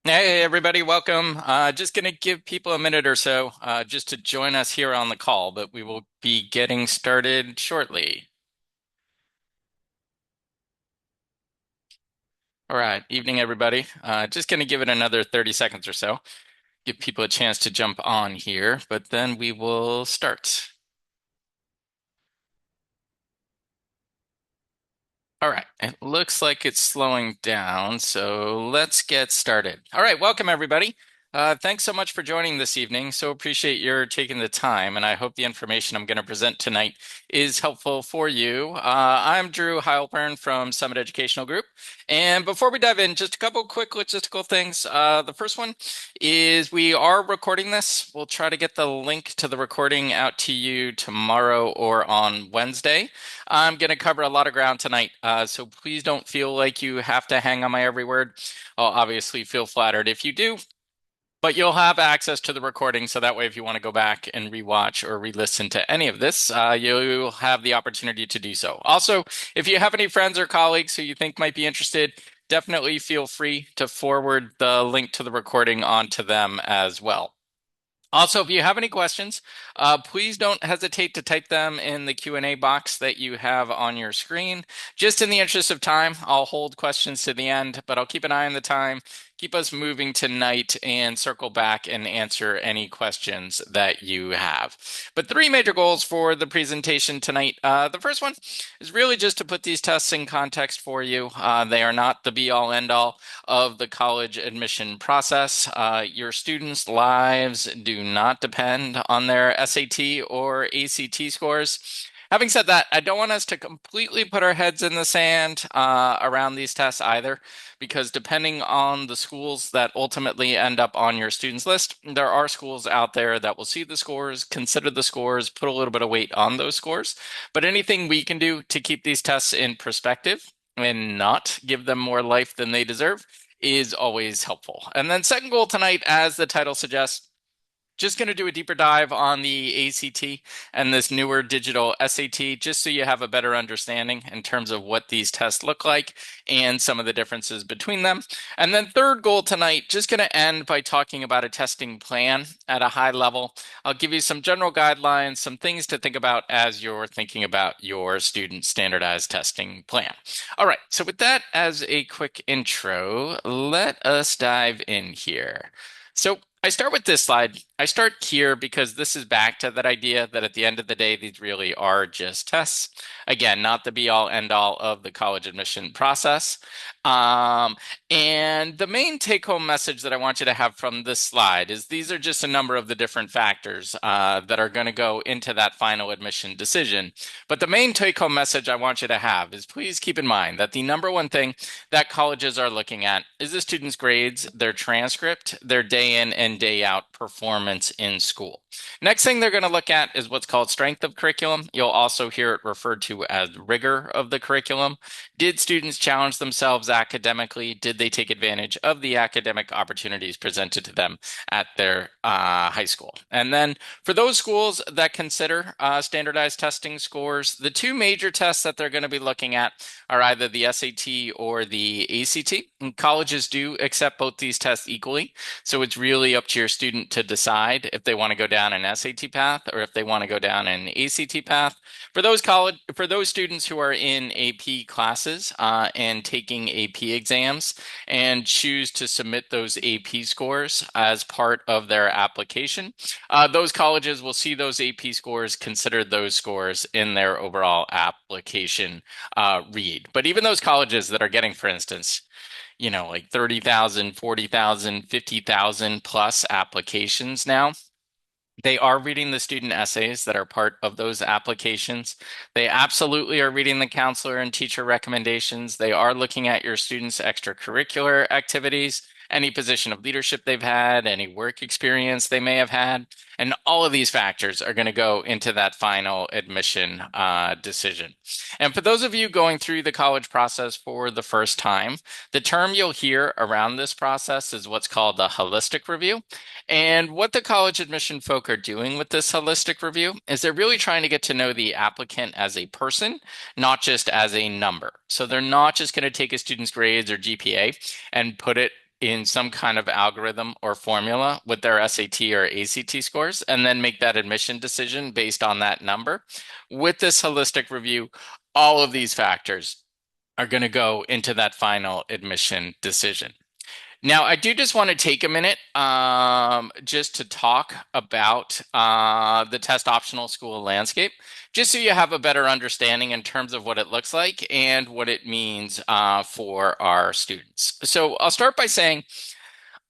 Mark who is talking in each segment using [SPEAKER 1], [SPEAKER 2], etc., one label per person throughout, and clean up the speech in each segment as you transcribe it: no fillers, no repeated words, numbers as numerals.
[SPEAKER 1] Hey, everybody, welcome. Just going to give people a minute or so just to join us here on the call, but we will be getting started shortly. All right, evening, everybody. Just going to give it another 30 seconds or so, give people a chance to jump on here, but then we will start. All right, it looks like it's slowing down, so let's get started. All right, welcome everybody. Thanks so much for joining this evening. So appreciate your taking the time, and I hope the information I'm going to present tonight is helpful for you. I'm Drew Heilpern from Summit Educational Group, and before we dive in, just a couple quick logistical things. The first one is we are recording this. We'll try to get the link to the recording out to you tomorrow or on Wednesday. I'm going to cover a lot of ground tonight, so please don't feel like you have to hang on my every word. I'll obviously feel flattered if you do, but you'll have access to the recording, so that way if you want to go back and rewatch or re-listen to any of this, you'll have the opportunity to do so. Also, if you have any friends or colleagues who you think might be interested, definitely feel free to forward the link to the recording on to them as well. Also, if you have any questions, please don't hesitate to type them in the Q&A box that you have on your screen. Just in the interest of time, I'll hold questions to the end, but I'll keep an eye on the time, keep us moving tonight, and circle back and answer any questions that you have. But three major goals for the presentation tonight. The first one is really just to put these tests in context for you. They are not the be-all, end-all of the college admission process. Your students' lives do not depend on their SAT or ACT scores. Having said that, I don't want us to completely put our heads in the sand around these tests either, because depending on the schools that ultimately end up on your students list, there are schools out there that will see the scores, consider the scores, put a little bit of weight on those scores. But anything we can do to keep these tests in perspective and not give them more life than they deserve is always helpful. And then second goal tonight, as the title suggests, just going to do a deeper dive on the ACT and this newer digital SAT, just so you have a better understanding in terms of what these tests look like and some of the differences between them. And then third goal tonight, just going to end by talking about a testing plan at a high level. I'll give you some general guidelines, some things to think about as you're thinking about your student standardized testing plan. All right, so with that as a quick intro, let us dive in here. So I start with this slide. I start here because this is back to that idea that at the end of the day, these really are just tests. Again, not the be all end all of the college admission process. Um, and the main take home message that I want you to have from this slide is these are just a number of the different factors that are going to go into that final admission decision. But the main take home message I want you to have is please keep in mind that the number one thing that colleges are looking at is the students' grades, their transcript, their day in and day out performance in school. Next thing they're going to look at is what's called strength of curriculum. You'll also hear it referred to as rigor of the curriculum. Did students challenge themselves academically? Did they take advantage of the academic opportunities presented to them at their high school? And then for those schools that consider standardized testing scores, the two major tests that they're going to be looking at are either the SAT or the ACT. And colleges do accept both these tests equally. So it's really up to your student to decide if they want to go down an SAT path or if they want to go down an ACT path. For those students who are in AP classes and taking AP exams and choose to submit those AP scores as part of their application, those colleges will see those AP scores, consider those scores in their overall application read. But even those colleges that are getting, for instance, like 30,000, 40,000, 50,000 plus applications now, they are reading the student essays that are part of those applications. They absolutely are reading the counselor and teacher recommendations. They are looking at your students' extracurricular activities. any position of leadership they've had, any work experience they may have had. And all of these factors are going to go into that final admission decision. And for those of you going through the college process for the first time, the term you'll hear around this process is what's called a holistic review. And what the college admission folk are doing with this holistic review is they're really trying to get to know the applicant as a person, not just as a number. So they're not just going to take a student's grades or GPA and put it in some kind of algorithm or formula with their SAT or ACT scores and then make that admission decision based on that number. With this holistic review, all of these factors are going to go into that final admission decision. Now, I do just want to take a minute just to talk about the test optional school landscape, just so you have a better understanding in terms of what it looks like and what it means for our students. So I'll start by saying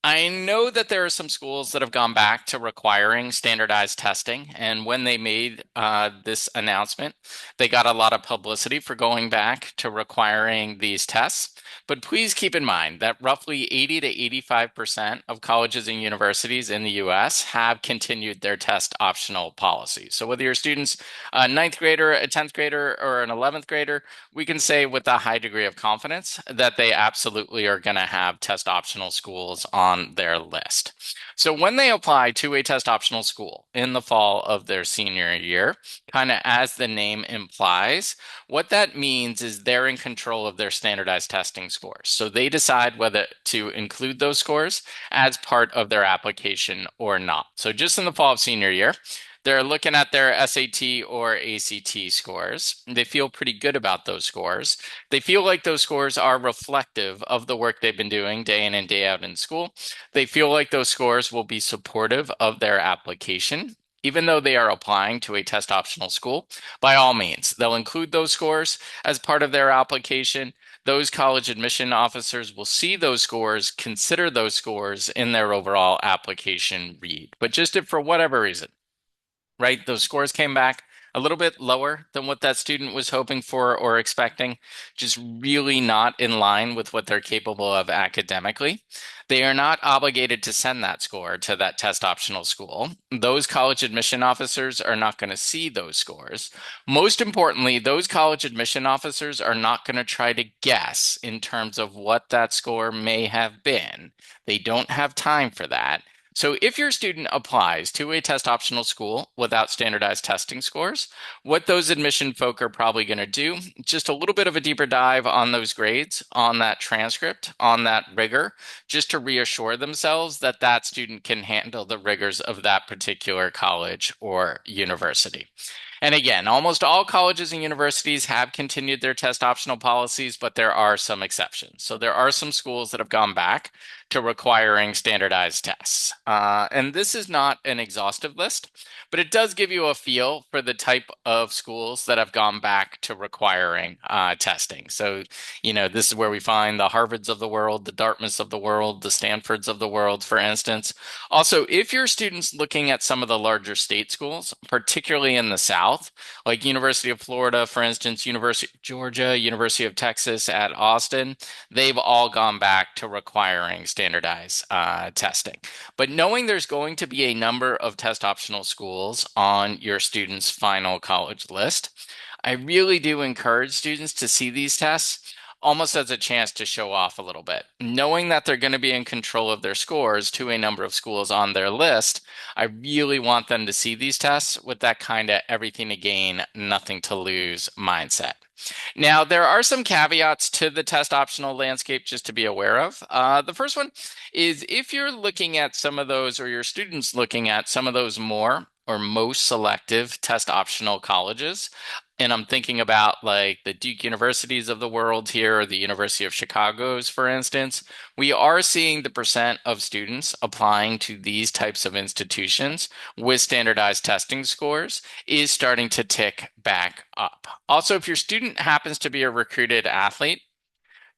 [SPEAKER 1] I know that there are some schools that have gone back to requiring standardized testing. And when they made this announcement, they got a lot of publicity for going back to requiring these tests. But please keep in mind that roughly 80 to 85% of colleges and universities in the US have continued their test optional policy. So whether your student's a ninth grader, a 10th grader, or an 11th grader, we can say with a high degree of confidence that they absolutely are going to have test optional schools on their list. So when they apply to a test optional school in the fall of their senior year, kind of as the name implies, what that means is they're in control of their standardized testing scores. So they decide whether to include those scores as part of their application or not. So just in the fall of senior year, they're looking at their SAT or ACT scores. They feel pretty good about those scores. They feel like those scores are reflective of the work they've been doing day in and day out in school. They feel like those scores will be supportive of their application. Even though they are applying to a test optional school, by all means, they'll include those scores as part of their application. Those college admission officers will see those scores, consider those scores in their overall application read. But just if for whatever reason, right? Those scores came back a little bit lower than what that student was hoping for or expecting, just really not in line with what they're capable of academically. They are not obligated to send that score to that test optional school. Those college admission officers are not going to see those scores. Most importantly, those college admission officers are not going to try to guess in terms of what that score may have been. They don't have time for that. So if your student applies to a test optional school without standardized testing scores, what those admission folk are probably going to do, just a little bit of a deeper dive on those grades, on that transcript, on that rigor, just to reassure themselves that that student can handle the rigors of that particular college or university. And again, almost all colleges and universities have continued their test optional policies, but there are some exceptions. So there are some schools that have gone back to requiring standardized tests. And this is not an exhaustive list, but it does give you a feel for the type of schools that have gone back to requiring testing. So, this is where we find the Harvards of the world, the Dartmouths of the world, the Stanfords of the world, for instance. Also, if your student's looking at some of the larger state schools, particularly in the South, like University of Florida, for instance, University of Georgia, University of Texas at Austin, they've all gone back to requiring standardized testing. But knowing there's going to be a number of test optional schools on your student's final college list, I really do encourage students to see these tests almost as a chance to show off a little bit. Knowing that they're going to be in control of their scores to a number of schools on their list, I really want them to see these tests with that kind of everything to gain, nothing to lose mindset. Now, there are some caveats to the test optional landscape just to be aware of. The first one is if you're looking at some of those, or your students looking at some of those more or most selective test optional colleges, and I'm thinking about like the Duke universities of the world here, or the University of Chicago's, for instance, we are seeing the percent of students applying to these types of institutions with standardized testing scores is starting to tick back up. Also, if your student happens to be a recruited athlete,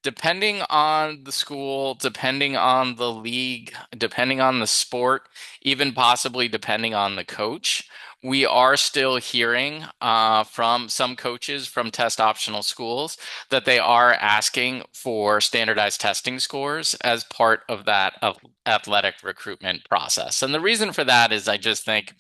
[SPEAKER 1] depending on the school, depending on the league, depending on the sport, even possibly depending on the coach, We are still hearing from some coaches from test optional schools that they are asking for standardized testing scores as part of that athletic recruitment process. And the reason for that is I just think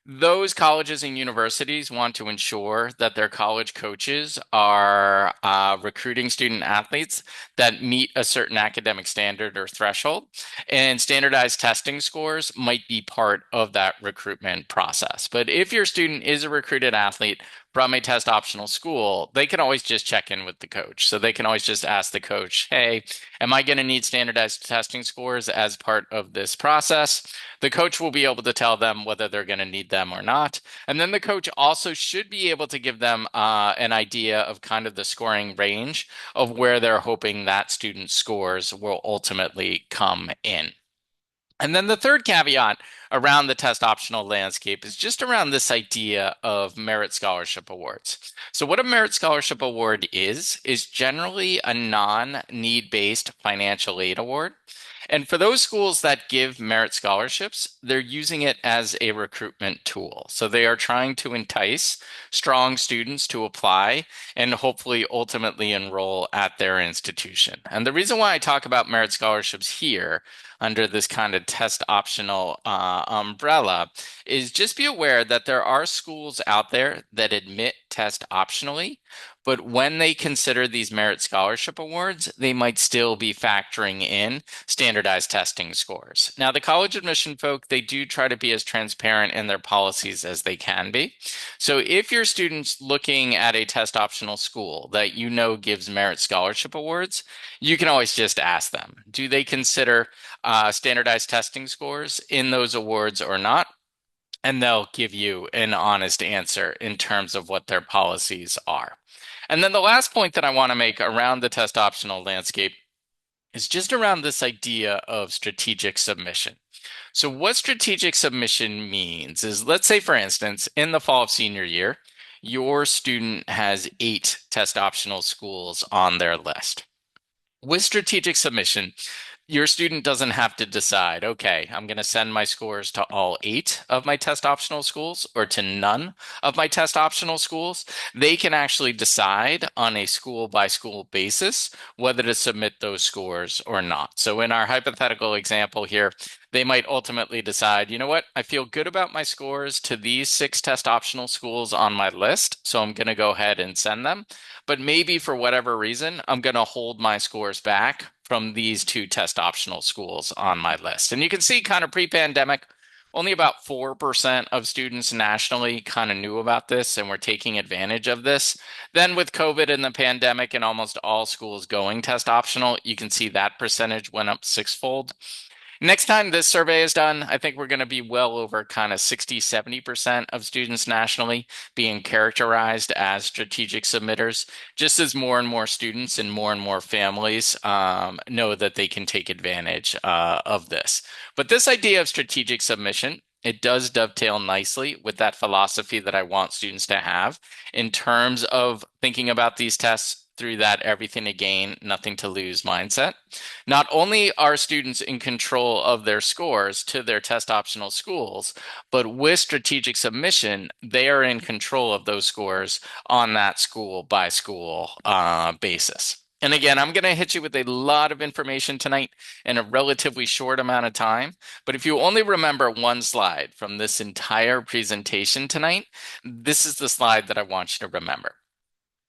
[SPEAKER 1] those colleges and universities want to ensure that their college coaches are recruiting student athletes that meet a certain academic standard or threshold. And standardized testing scores might be part of that recruitment process. But if your student is a recruited athlete from a test optional school, they can always just check in with the coach. So they can always just ask the coach, hey, am I going to need standardized testing scores as part of this process? The coach will be able to tell them whether they're going to need them or not. And then the coach also should be able to give them an idea of kind of the scoring range of where they're hoping that student's scores will ultimately come in. And then the third caveat around the test optional landscape is just around this idea of merit scholarship awards. So, what a merit scholarship award is generally a non-need based financial aid award. And for those schools that give merit scholarships, they're using it as a recruitment tool. So they are trying to entice strong students to apply and hopefully ultimately enroll at their institution. And the reason why I talk about merit scholarships here under this kind of test optional umbrella is just be aware that there are schools out there that admit test optionally, but when they consider these merit scholarship awards, they might still be factoring in standardized testing scores. Now, the college admission folk, they do try to be as transparent in their policies as they can be. So if your student's looking at a test optional school that you know gives merit scholarship awards, you can always just ask them, do they consider standardized testing scores in those awards or not? And they'll give you an honest answer in terms of what their policies are. And then the last point that I want to make around the test optional landscape is just around this idea of strategic submission. So, what strategic submission means is, let's say, for instance, in the fall of senior year, your student has 8 test optional schools on their list. With strategic submission, your student doesn't have to decide, okay, I'm going to send my scores to all 8 of my test optional schools or to none of my test optional schools. They can actually decide on a school by school basis whether to submit those scores or not. So in our hypothetical example here, they might ultimately decide, you know what, I feel good about my scores to these 6 test optional schools on my list, so I'm going to go ahead and send them. But maybe for whatever reason, I'm going to hold my scores back from these 2 test optional schools on my list. And you can see kind of pre-pandemic, only about 4% of students nationally kind of knew about this and were taking advantage of this. Then with COVID and the pandemic and almost all schools going test optional, you can see that percentage went up 6-fold. Next time this survey is done, I think we're going to be well over kind of 60-70% of students nationally being characterized as strategic submitters, just as more and more students and more families know that they can take advantage of this. But this idea of strategic submission, it does dovetail nicely with that philosophy that I want students to have in terms of thinking about these tests through that everything to gain, nothing to lose mindset. Not only are students in control of their scores to their test optional schools, but with strategic submission, they are in control of those scores on that school by school basis. And again, I'm going to hit you with a lot of information tonight in a relatively short amount of time. But if you only remember one slide from this entire presentation tonight, this is the slide that I want you to remember.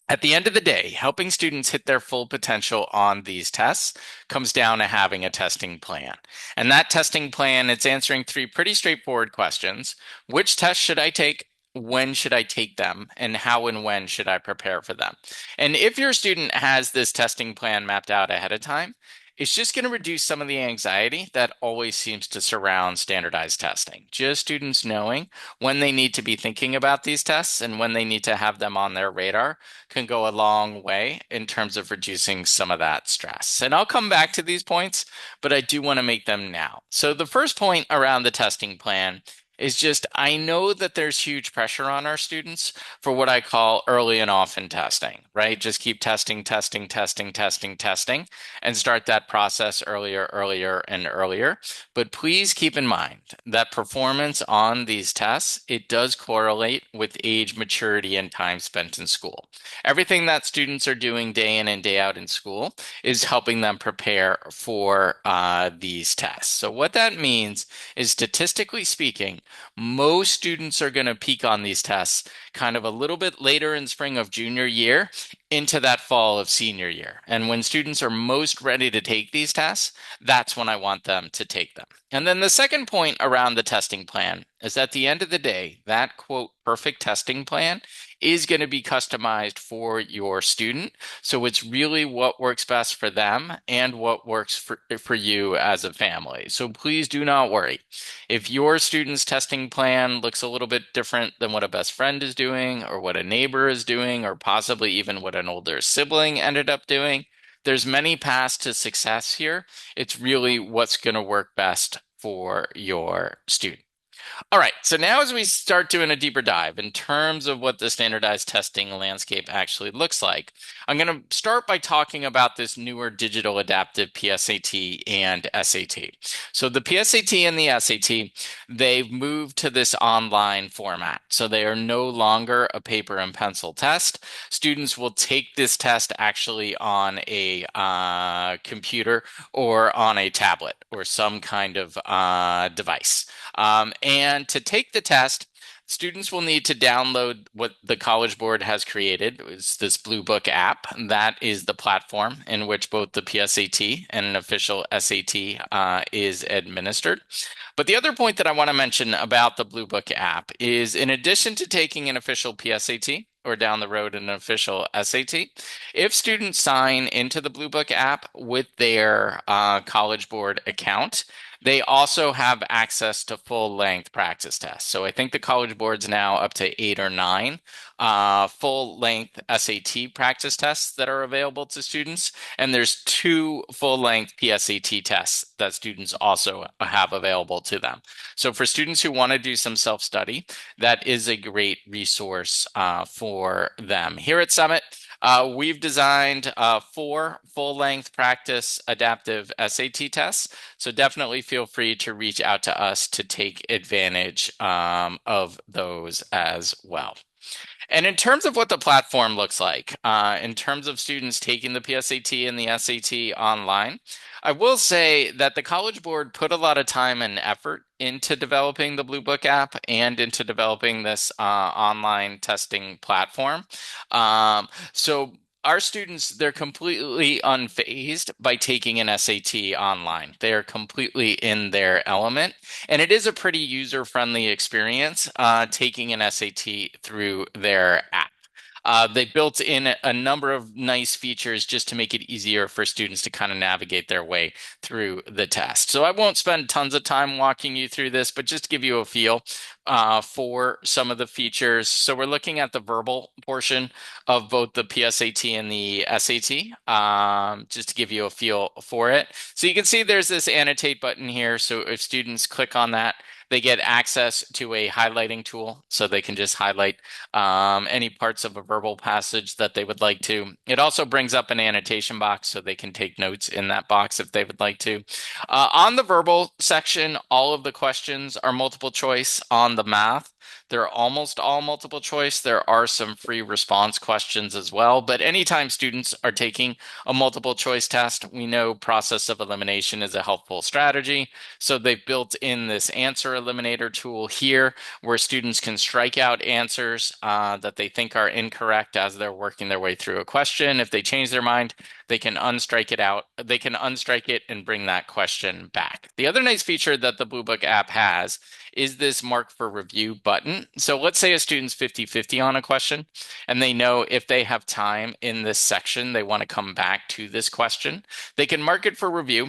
[SPEAKER 1] At the end of the day, helping students hit their full potential on these tests comes down to having a testing plan. And that testing plan, it's answering 3 pretty straightforward questions. Which tests should I take? When should I take them? And how and when should I prepare for them? And if your student has this testing plan mapped out ahead of time, it's just going to reduce some of the anxiety that always seems to surround standardized testing. Just students knowing when they need to be thinking about these tests and when they need to have them on their radar can go a long way in terms of reducing some of that stress. And I'll come back to these points, but I do want to make them now. So the first point around the testing plan is just I know that there's huge pressure on our students for what I call early and often testing, right? Just keep testing, testing, testing, testing, testing, and start that process earlier, earlier, and earlier. But please keep in mind that performance on these tests, it does correlate with age, maturity, and time spent in school. Everything that students are doing day in and day out in school is helping them prepare for these tests. So what that means is statistically speaking, most students are going to peak on these tests kind of a little bit later in spring of junior year into that fall of senior year. And when students are most ready to take these tests, that's when I want them to take them. And then the second point around the testing plan is at the end of the day, that quote, perfect testing plan is going to be customized for your student. So it's really what works best for them and what works for you as a family. So please do not worry. If your student's testing plan looks a little bit different than what a best friend is doing, or what a neighbor is doing, or possibly even what an older sibling ended up doing, there's many paths to success here. It's really what's going to work best for your student. All right, so now as we start doing a deeper dive in terms of what the standardized testing landscape actually looks like, I'm going to start by talking about this newer digital adaptive PSAT and SAT. So the PSAT and the SAT, they've moved to this online format. So they are no longer a paper and pencil test. Students will take this test actually on a computer or on a tablet or some kind of device. And to take the test, students will need to download what the College Board has created. It's this Blue Book app. That is the platform in which both the PSAT and an official SAT is administered. But the other point that I want to mention about the Blue Book app is in addition to taking an official PSAT, or down the road an official SAT, if students sign into the Blue Book app with their College Board account, they also have access to full-length practice tests. So I think the College Board's now up to 8 or 9 full-length SAT practice tests that are available to students, and there's 2 full-length PSAT tests that students also have available to them. So for students who want to do some self-study, that is a great resource for them. Here at Summit, we've designed 4 full-length practice adaptive SAT tests. So definitely feel free to reach out to us to take advantage of those as well. And in terms of what the platform looks like, in terms of students taking the PSAT and the SAT online, I will say that the College Board put a lot of time and effort into developing the Blue Book app and into developing this online testing platform. So our students, they're completely unfazed by taking an SAT online. They're completely in their element. And it is a pretty user-friendly experience taking an SAT through their app. They built in a number of nice features just to make it easier for students to kind of navigate their way through the test. So I won't spend tons of time walking you through this, but just to give you a feel for some of the features. So we're looking at the verbal portion of both the PSAT and the SAT, just to give you a feel for it. So you can see there's this annotate button here. So if students click on that, they get access to a highlighting tool, so they can just highlight any parts of a verbal passage that they would like to. It also brings up an annotation box, so they can take notes in that box if they would like to. On the verbal section, all of the questions are multiple choice. On the math, they're almost all multiple choice. There are some free response questions as well, but anytime students are taking a multiple choice test, we know process of elimination is a helpful strategy. So they've built in this answer eliminator tool here where students can strike out answers that they think are incorrect as they're working their way through a question. If they change their mind, they can unstrike it out. They can unstrike it and bring that question back. The other nice feature that the Blue Book app has is this mark for review button. So let's say a student's 50-50 on a question, and they know if they have time in this section, they want to come back to this question. They can mark it for review.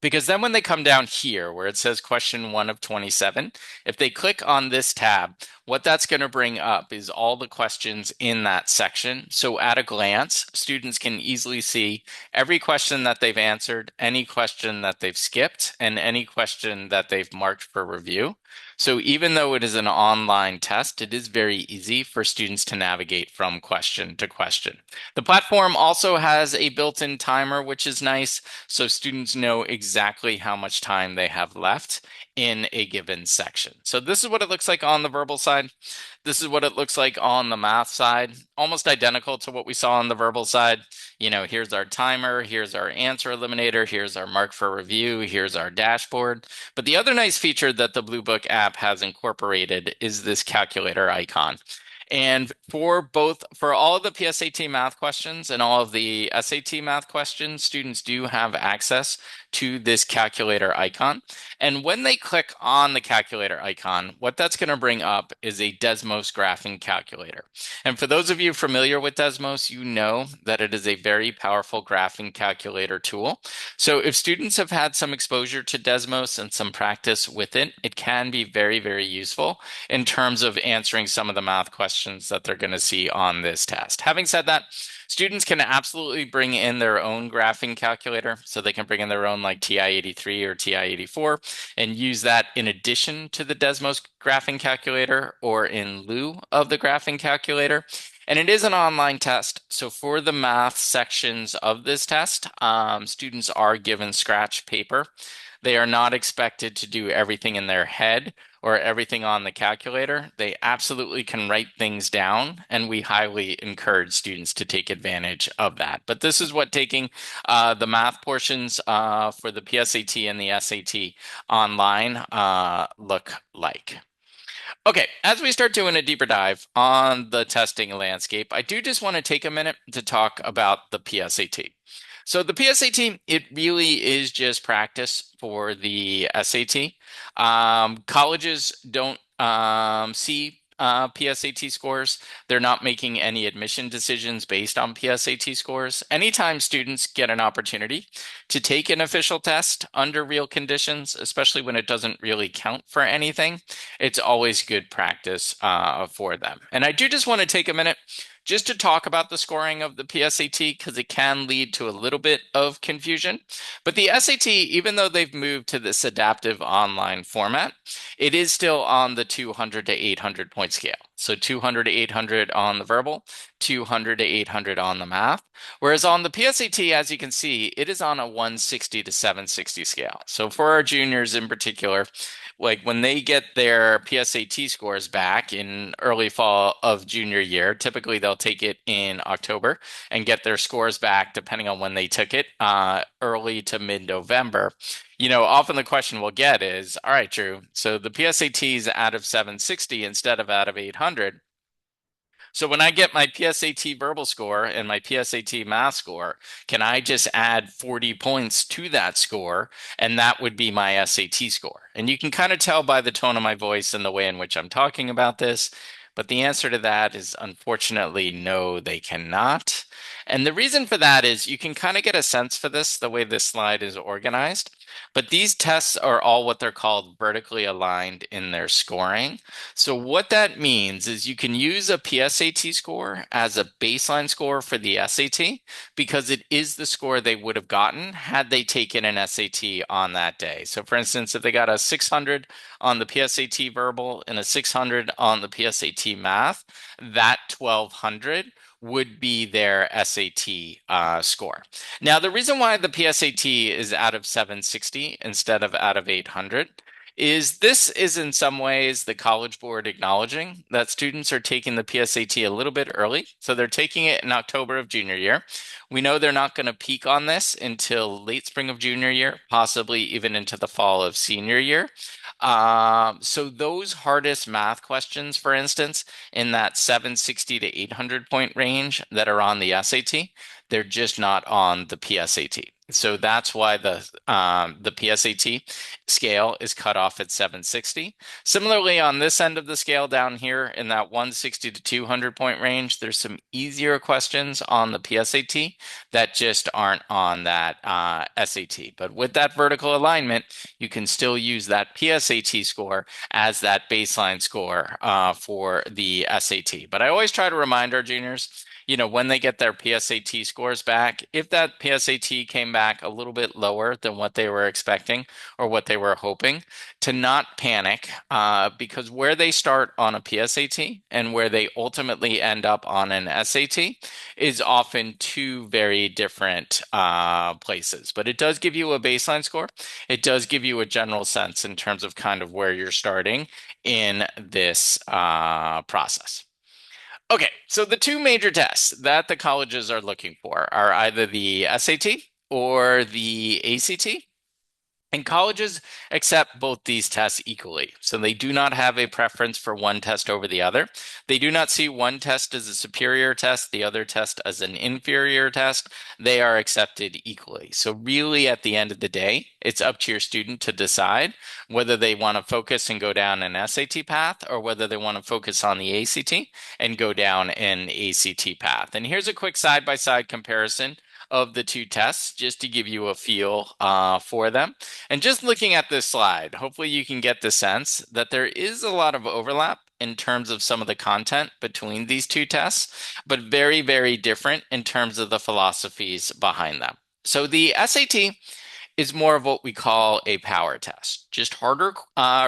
[SPEAKER 1] Because then when they come down here where it says question 1 of 27, if they click on this tab, what that's going to bring up is all the questions in that section. So at a glance, students can easily see every question that they've answered, any question that they've skipped, and any question that they've marked for review. So even though it is an online test, it is very easy for students to navigate from question to question. The platform also has a built-in timer, which is nice, so students know exactly how much time they have left in a given section. So this is what it looks like on the verbal side. This is what it looks like on the math side, almost identical to what we saw on the verbal side. Here's our timer, here's our answer eliminator, here's our mark for review, here's our dashboard. But the other nice feature that the Blue Book app has incorporated is this calculator icon. And for all of the PSAT math questions and all of the SAT math questions, students do have access to this calculator icon. And when they click on the calculator icon, what that's going to bring up is a Desmos graphing calculator. And for those of you familiar with Desmos, you know that it is a very powerful graphing calculator tool. So if students have had some exposure to Desmos and some practice with it, it can be very, very useful in terms of answering some of the math questions that they're going to see on this test. Having said that, students can absolutely bring in their own graphing calculator. So they can bring in their own like TI-83 or TI-84 and use that in addition to the Desmos graphing calculator or in lieu of the graphing calculator. And it is an online test. So for the math sections of this test, students are given scratch paper. They are not expected to do everything in their head or everything on the calculator. They absolutely can write things down, and we highly encourage students to take advantage of that. But this is what taking the math portions for the PSAT and the SAT online look like. Okay, as we start doing a deeper dive on the testing landscape, I do just want to take a minute to talk about the PSAT. So the PSAT, it really is just practice for the SAT. Colleges don't see PSAT scores. They're not making any admission decisions based on PSAT scores. Anytime students get an opportunity to take an official test under real conditions, especially when it doesn't really count for anything, it's always good practice for them. And I do just want to take a minute just to talk about the scoring of the PSAT because it can lead to a little bit of confusion. But the SAT, even though they've moved to this adaptive online format, it is still on the 200 to 800 point scale. So 200 to 800 on the verbal, 200 to 800 on the math. Whereas on the PSAT, as you can see, it is on a 160 to 760 scale. So for our juniors in particular, like when they get their PSAT scores back in early fall of junior year, typically they'll take it in October and get their scores back depending on when they took it, early to mid-November. Often the question we'll get is, all right, Drew, so the PSAT is out of 760 instead of out of 800. So when I get my PSAT verbal score and my PSAT math score, can I just add 40 points to that score and that would be my SAT score? And you can kind of tell by the tone of my voice and the way in which I'm talking about this, but the answer to that is unfortunately no, they cannot. And the reason for that is you can kind of get a sense for this the way this slide is organized. But these tests are all what they're called vertically aligned in their scoring. So what that means is you can use a PSAT score as a baseline score for the SAT because it is the score they would have gotten had they taken an SAT on that day. So for instance, if they got a 600 on the PSAT verbal and a 600 on the PSAT math, that 1200 would be their SAT score. Now, the reason why the PSAT is out of 760 instead of out of 800 is this is in some ways the College Board acknowledging that students are taking the PSAT a little bit early. So they're taking it in October of junior year. We know they're not going to peak on this until late spring of junior year, possibly even into the fall of senior year. So those hardest math questions, for instance, in that 760 to 800 point range that are on the SAT, they're just not on the PSAT. So that's why the PSAT scale is cut off at 760. Similarly, on this end of the scale down here in that 160 to 200 point range, there's some easier questions on the PSAT that just aren't on that SAT. But with that vertical alignment, you can still use that PSAT score as that baseline score for the SAT. But I always try to remind our juniors, when they get their PSAT scores back, if that PSAT came back a little bit lower than what they were expecting or what they were hoping, to not panic, because where they start on a PSAT and where they ultimately end up on an SAT is often two very different places. But it does give you a baseline score. It does give you a general sense in terms of kind of where you're starting in this process. Okay, so the two major tests that the colleges are looking for are either the SAT or the ACT. And colleges accept both these tests equally. So they do not have a preference for one test over the other. They do not see one test as a superior test, the other test as an inferior test. They are accepted equally. So really, at the end of the day, it's up to your student to decide whether they want to focus and go down an SAT path or whether they want to focus on the ACT and go down an ACT path. And here's a quick side-by-side comparison of the two tests just to give you a feel for them. And just looking at this slide, hopefully you can get the sense that there is a lot of overlap in terms of some of the content between these two tests, but very, very different in terms of the philosophies behind them. So the SAT is more of what we call a power test, just harder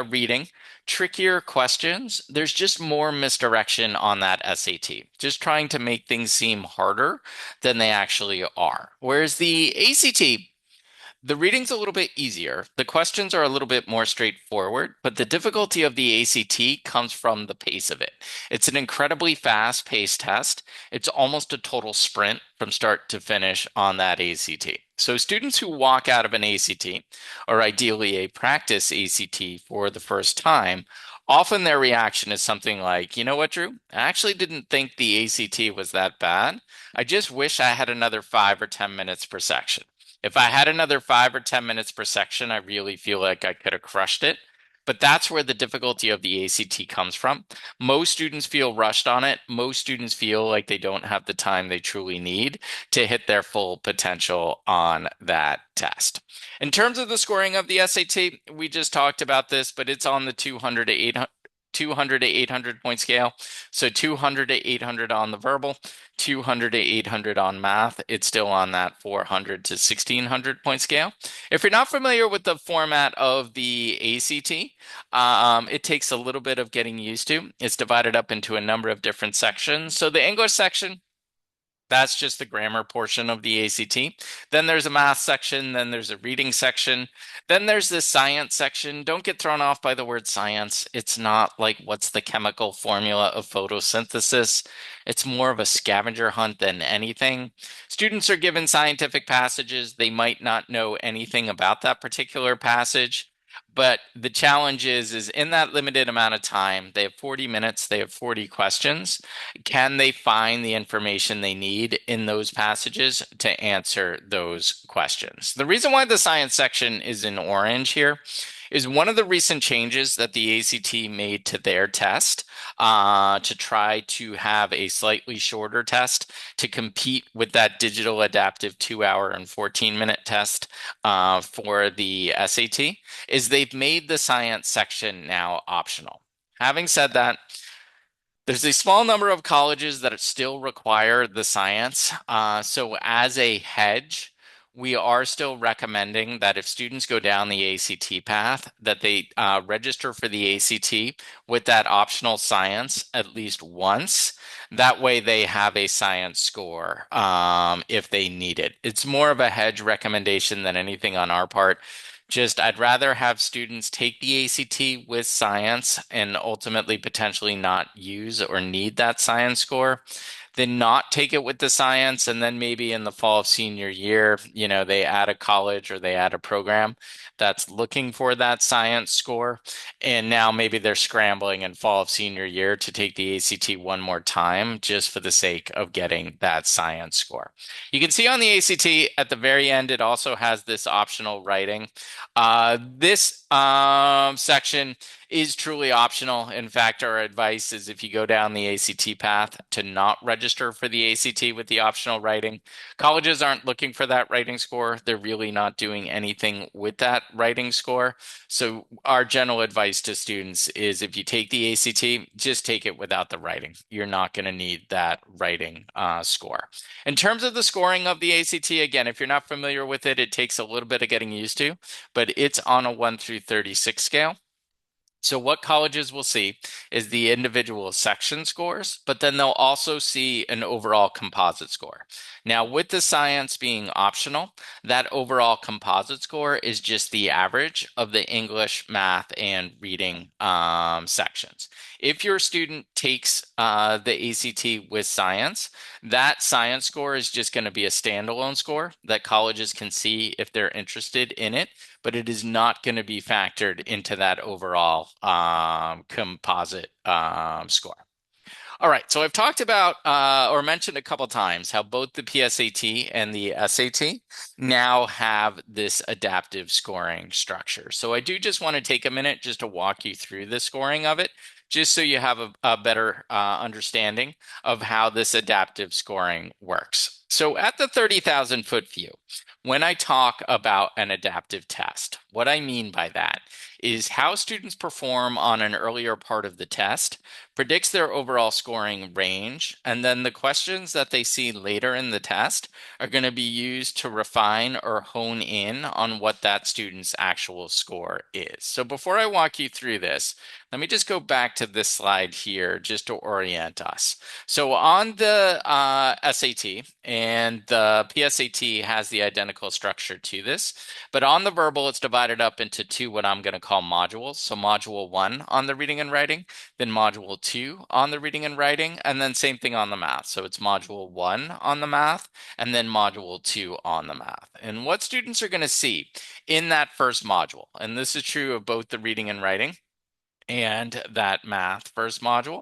[SPEAKER 1] reading, trickier questions. There's just more misdirection on that SAT, just trying to make things seem harder than they actually are. Whereas the ACT, the reading's a little bit easier. The questions are a little bit more straightforward, but the difficulty of the ACT comes from the pace of it. It's an incredibly fast-paced test. It's almost a total sprint from start to finish on that ACT. So students who walk out of an ACT, or ideally a practice ACT for the first time, often their reaction is something like, you know what, Drew? I actually didn't think the ACT was that bad. I just wish I had another 5 or 10 minutes per section. If I had another 5 or 10 minutes per section, I really feel like I could have crushed it. But that's where the difficulty of the ACT comes from. Most students feel rushed on it. Most students feel like they don't have the time they truly need to hit their full potential on that test. In terms of the scoring of the SAT, we just talked about this, but it's on the 200 to 800 point scale. So 200 to 800 on the verbal, 200 to 800 on math. It's still on that 400 to 1600 point scale. If you're not familiar with the format of the ACT, it takes a little bit of getting used to. It's divided up into a number of different sections. So the English section, that's just the grammar portion of the ACT. Then there's a math section, then there's a reading section, then there's the science section. Don't get thrown off by the word science. It's not like what's the chemical formula of photosynthesis. It's more of a scavenger hunt than anything. Students are given scientific passages. They might not know anything about that particular passage. But the challenge is in that limited amount of time, they have 40 minutes, they have 40 questions. Can they find the information they need in those passages to answer those questions? The reason why the science section is in orange here is one of the recent changes that the ACT made to their test to try to have a slightly shorter test to compete with that digital adaptive 2 hour and 14-minute test for the SAT, is they've made the science section now optional. Having said that, there's a small number of colleges that still require the science. So as a hedge, we are still recommending that if students go down the ACT path, that they register for the ACT with that optional science at least once. That way they have a science score if they need it. It's more of a hedge recommendation than anything on our part. Just, I'd rather have students take the ACT with science and ultimately potentially not use or need that science score than not take it with the science. And then maybe in the fall of senior year, they add a college or they add a program that's looking for that science score. And now maybe they're scrambling in fall of senior year to take the ACT one more time just for the sake of getting that science score. You can see on the ACT at the very end, it also has this optional writing. This section is truly optional. In fact, our advice is if you go down the ACT path to not register for the ACT with the optional writing. Colleges aren't looking for that writing score. They're really not doing anything with that writing score. So our general advice to students is if you take the ACT, just take it without the writing. You're not going to need that writing score. In terms of the scoring of the ACT, again, if you're not familiar with it, it takes a little bit of getting used to, but it's on a 1 through 36 scale. So what colleges will see is the individual section scores, but then they'll also see an overall composite score. Now, with the science being optional, that overall composite score is just the average of the English, math, and reading sections. If your student takes the ACT with science, that science score is just going to be a standalone score that colleges can see if they're interested in it, but it is not going to be factored into that overall composite score. All right, so I've talked about or mentioned a couple times how both the PSAT and the SAT now have this adaptive scoring structure. So I do just want to take a minute just to walk you through the scoring of it, just so you have a better understanding of how this adaptive scoring works. So at the 30,000 foot view, when I talk about an adaptive test, what I mean by that is how students perform on an earlier part of the test predicts their overall scoring range, and then the questions that they see later in the test are going to be used to refine or hone in on what that student's actual score is. So before I walk you through this, let me just go back to this slide here just to orient us. So on the SAT, and the PSAT has the identical structure to this, but on the verbal, it's divided up into two what I'm going to call modules. So module 1 on the reading and writing, then module 2 on the reading and writing, and then same thing on the math. So it's module 1 on the math, and then module 2 on the math. And what students are going to see in that first module, and this is true of both the reading and writing and that math first module,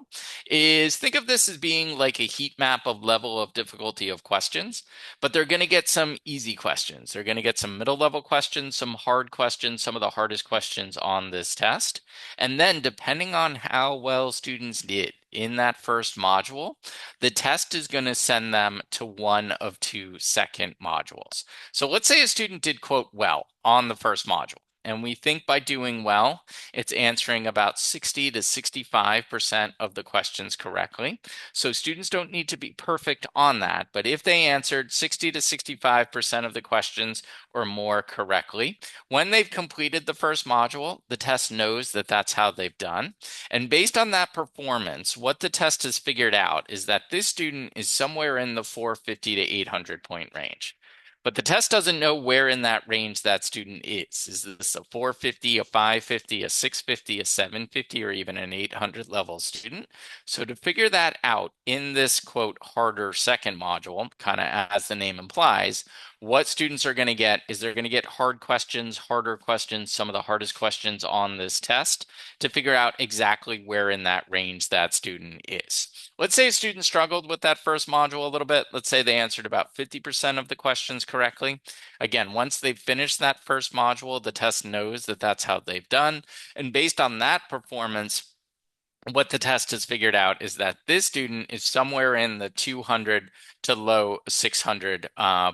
[SPEAKER 1] is think of this as being like a heat map of level of difficulty of questions, but they're going to get some easy questions. They're going to get some middle level questions, some hard questions, some of the hardest questions on this test. And then depending on how well students did in that first module, the test is going to send them to one of two second modules. So let's say a student did quote well on the first module. And we think by doing well, it's answering about 60 to 65% of the questions correctly. So students don't need to be perfect on that, but if they answered 60 to 65% of the questions or more correctly, when they've completed the first module, the test knows that that's how they've done. And based on that performance, what the test has figured out is that this student is somewhere in the 450 to 800 point range. But the test doesn't know where in that range that student is. Is this a 450, a 550, a 650, a 750, or even an 800 level student? So to figure that out in this quote harder second module, kind of as the name implies, what students are going to get is they're going to get hard questions, harder questions, some of the hardest questions on this test to figure out exactly where in that range that student is. Let's say a student struggled with that first module a little bit. Let's say they answered about 50% of the questions correctly. Again, once they've finished that first module, the test knows that that's how they've done. And based on that performance, what the test has figured out is that this student is somewhere in the 200 to low 600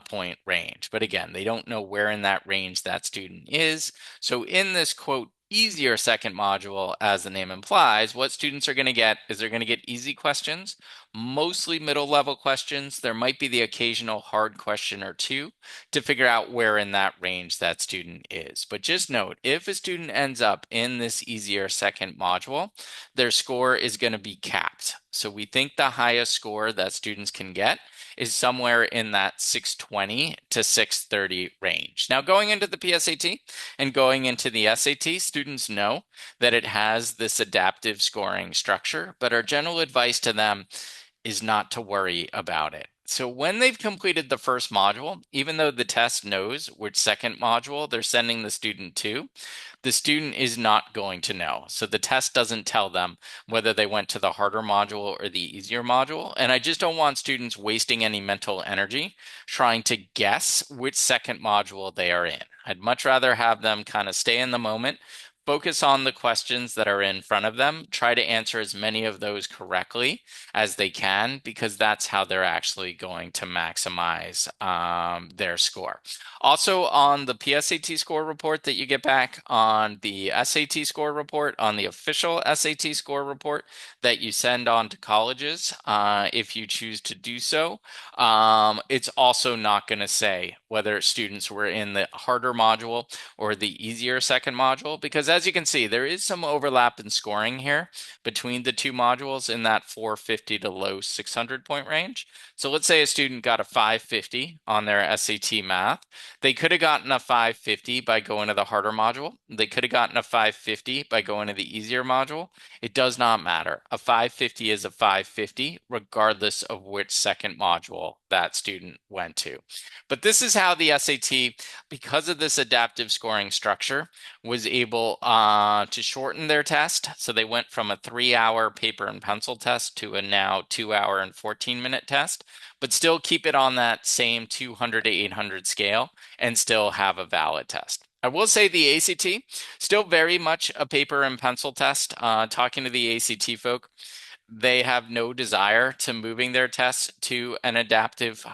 [SPEAKER 1] point range. But again, they don't know where in that range that student is. So in this quote, easier second module, as the name implies, what students are going to get is they're going to get easy questions, mostly middle level questions. There might be the occasional hard question or two to figure out where in that range that student is. But just note, if a student ends up in this easier second module, their score is going to be capped. So we think the highest score that students can get is somewhere in that 620 to 630 range. Now, going into the PSAT and going into the SAT, students know that it has this adaptive scoring structure, but our general advice to them is not to worry about it. So when they've completed the first module, even though the test knows which second module they're sending the student to, the student is not going to know. So the test doesn't tell them whether they went to the harder module or the easier module. And I just don't want students wasting any mental energy trying to guess which second module they are in. I'd much rather have them kind of stay in the moment, focus on the questions that are in front of them, try to answer as many of those correctly as they can, because that's how they're actually going to maximize their score. Also, on the PSAT score report that you get back, on the SAT score report, on the official SAT score report that you send on to colleges, if you choose to do so, it's also not going to say whether students were in the harder module or the easier second module, because as you can see, there is some overlap in scoring here between the two modules in that 450 to low 600 point range. So let's say a student got a 550 on their SAT math. They could have gotten a 550 by going to the harder module. They could have gotten a 550 by going to the easier module. It does not matter. A 550 is a 550, regardless of which second module that student went to. But this is how the SAT, because of this adaptive scoring structure, was able to shorten their test. So they went from a 3-hour paper and pencil test to a now 2-hour and 14-minute test, but still keep it on that same 200 to 800 scale and still have a valid test. I will say the ACT, still very much a paper and pencil test. Talking to the ACT folk, they have no desire to moving their tests to an adaptive